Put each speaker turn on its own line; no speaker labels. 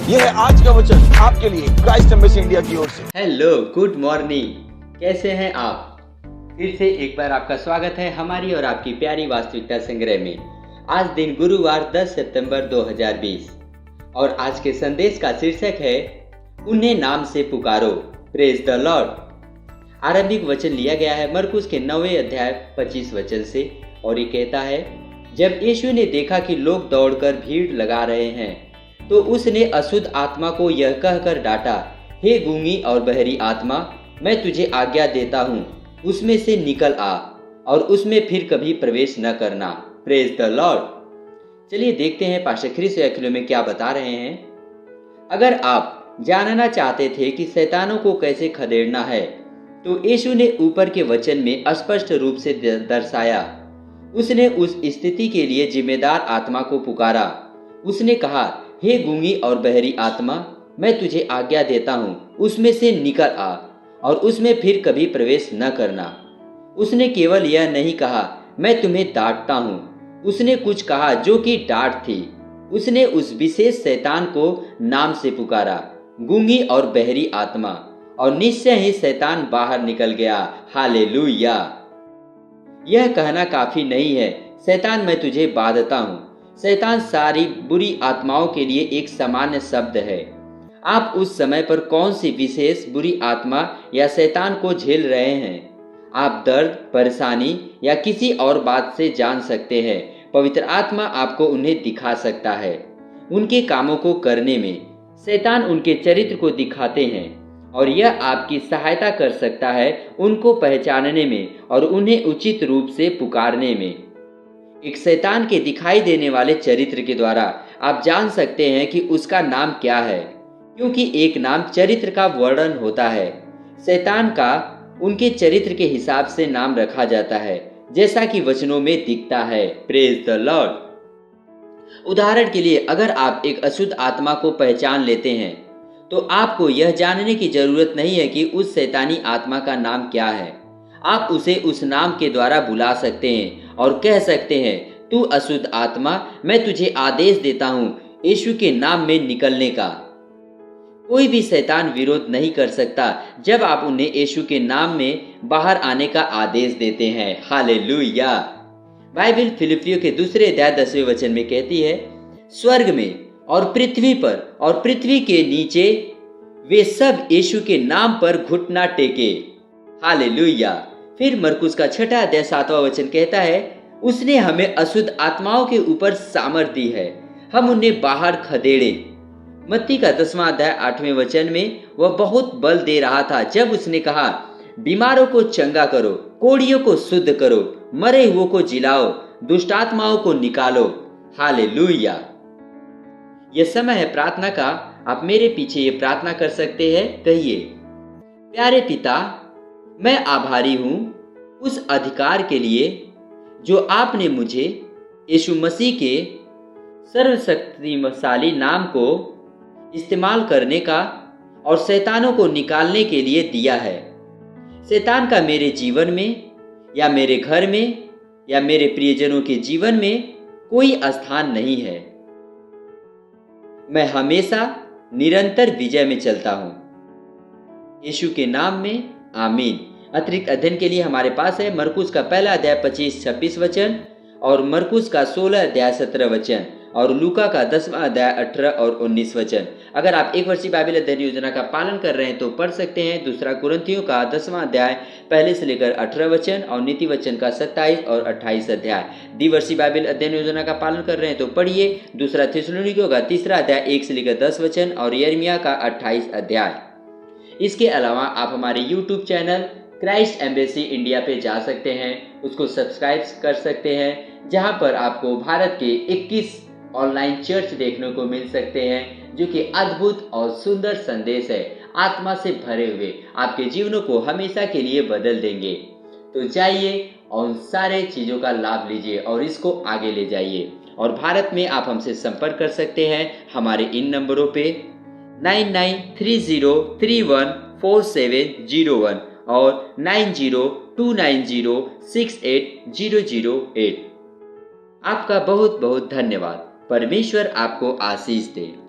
यह है आज का वचन आपके लिए क्राइस्ट एम्बेसी इंडिया की ओर से।
Hello, good morning. कैसे हैं आप? फिर से एक बार आपका स्वागत है हमारी और आपकी प्यारी वास्तविकता संग्रह में। आज दिन गुरुवार 10 सितंबर 2020 और आज के संदेश का शीर्षक है उन्हें नाम से पुकारो। Praise the Lord. आरंभिक वचन लिया गया है मरकुस के 9वें अध्याय 25 वचन से और ये कहता है, जब यीशु ने देखा कि लोग दौड़कर भीड़ लगा रहे हैं तो उसने अशुद्ध आत्मा को यह कहकर डांटा, हे गूंगी और बहरी आत्मा, मैं तुझे आज्ञा देता हूँ, उसमें से निकल आ और उसमें फिर कभी प्रवेश न करना। Praise the Lord. चलिए देखते हैं पास्टर क्रिस याकिलो में क्या बता रहे हैं। अगर आप जानना चाहते थे कि शैतानों को कैसे खदेड़ना है तो यीशु ने ऊपर के वचन में स्पष्ट रूप से दर्शाया। उसने उस स्थिति के लिए जिम्मेदार आत्मा को पुकारा। उसने कहा, हे गूंगी और बहरी आत्मा, मैं तुझे आज्ञा देता हूँ, उसमें से निकल आ और उसमें फिर कभी प्रवेश न करना। उसने केवल यह नहीं कहा, मैं तुम्हें डांटता हूँ। उसने कुछ कहा जो कि डांट थी। उसने उस विशेष शैतान को नाम से पुकारा, गूंगी और बहरी आत्मा, और निश्चय ही शैतान बाहर निकल गया। हालेलुया। यह कहना काफी नहीं है, शैतान मैं तुझे बांधता हूँ। शैतान सारी बुरी आत्माओं के लिए एक सामान्य शब्द है। आप उस समय पर कौन सी विशेष बुरी आत्मा या शैतान को झेल रहे हैं? आप दर्द, परेशानी या किसी और बात से जान सकते हैं। पवित्र आत्मा आपको उन्हें दिखा सकता है। उनके कामों को करने में शैतान उनके चरित्र को दिखाते हैं और यह आपकी सहायता कर सकता है उनको पहचानने में और उन्हें उचित रूप से पुकारने में। एक शैतान के दिखाई देने वाले चरित्र के द्वारा आप जान सकते हैं कि उसका नाम क्या है, क्योंकि एक नाम चरित्र का वर्णन होता है। शैतान का उनके चरित्र के हिसाब से नाम रखा जाता है, जैसा कि वचनों में दिखता है। Praise the Lord. उदाहरण के लिए, अगर आप एक अशुद्ध आत्मा को पहचान लेते हैं तो आपको यह जानने की जरूरत नहीं है कि उस शैतानी आत्मा का नाम क्या है। आप उसे उस नाम के द्वारा बुला सकते हैं और कह सकते हैं, तू अशुद्ध आत्मा, मैं तुझे आदेश देता हूँ यीशु के नाम में निकलने का। कोई भी शैतान विरोध नहीं कर सकता जब आप उन्हें यीशु के नाम में बाहर आने का आदेश देते हैं। हालेलुया। बाइबल फिलिपियों के 2 अध्याय 10वें वचन में कहती है, स्वर्ग में और पृथ्वी पर और पृथ्वी के नीचे वे सब यीशु के नाम पर घुटना टेके। हालेलुया। फिर मरकुस का 6 अध्याय 7वां वचन कहता है, उसने हमें अशुद्ध आत्माओं के ऊपर सामर्थ दी है, हम उन्हें बाहर खदेड़े। मत्ती का 10वां अध्याय 8वें वचन में वह बहुत बल दे रहा था जब उसने कहा, बीमारों को चंगा करो, कोढ़ियों को शुद्ध करो, मरे हुओं को जिलाओ, दुष्ट आत्माओं को निकालो। हालेलुया। यह समय है प्रार्थना का। आप मेरे पीछे ये प्रार्थना कर सकते हैं। कहिए, प्यारे पिता, मैं आभारी हूँ उस अधिकार के लिए जो आपने मुझे यीशु मसीह के सर्वशक्तिशाली नाम को इस्तेमाल करने का और शैतानों को निकालने के लिए दिया है। शैतान का मेरे जीवन में या मेरे घर में या मेरे प्रियजनों के जीवन में कोई स्थान नहीं है। मैं हमेशा निरंतर विजय में चलता हूँ। यीशु के नाम में आमीन। अतिरिक्त अध्ययन के लिए हमारे पास है मरकुस का 1 अध्याय 25-26 वचन और मरकुस का 16 अध्याय 17 वचन और लूका का 10वां अध्याय 18 और 19 वचन। अगर आप एक वर्षीय बाइबल अध्ययन योजना का पालन कर रहे हैं तो पढ़ सकते हैं 2 कुरिन्थियों का 10वां अध्याय 1 से लेकर 18 वचन और नीति वचन का 27 और 28 अध्याय। द्विवर्षीय बाइबल अध्ययन योजना का पालन कर रहे हैं तो पढ़िए 2 थिस्सलुनीकियों का 3 अध्याय 1 से लेकर 10 वचन और यिर्मयाह का 28 अध्याय। इसके अलावा आप हमारे YouTube channel Christ embassy India पे जा सकते हैं, उसको सब्सक्राइब कर सकते हैं, जहां पर आपको भारत के 21 ऑनलाइन चर्च देखने को मिल सकते हैं जो कि अद्भुत और सुंदर संदेश है, आत्मा से भरे हुए, आपके जीवनों को हमेशा के लिए बदल देंगे। तो जाइए और उन सारे चीज़ों का लाभ लीजिए और इसको आगे ले जाइए। और भारत में आप हमसे संपर्क कर सकते हैं हमारे इन नंबरों पे 9930314701 और 9029068008। आपका बहुत बहुत धन्यवाद। परमेश्वर आपको आशीष दे।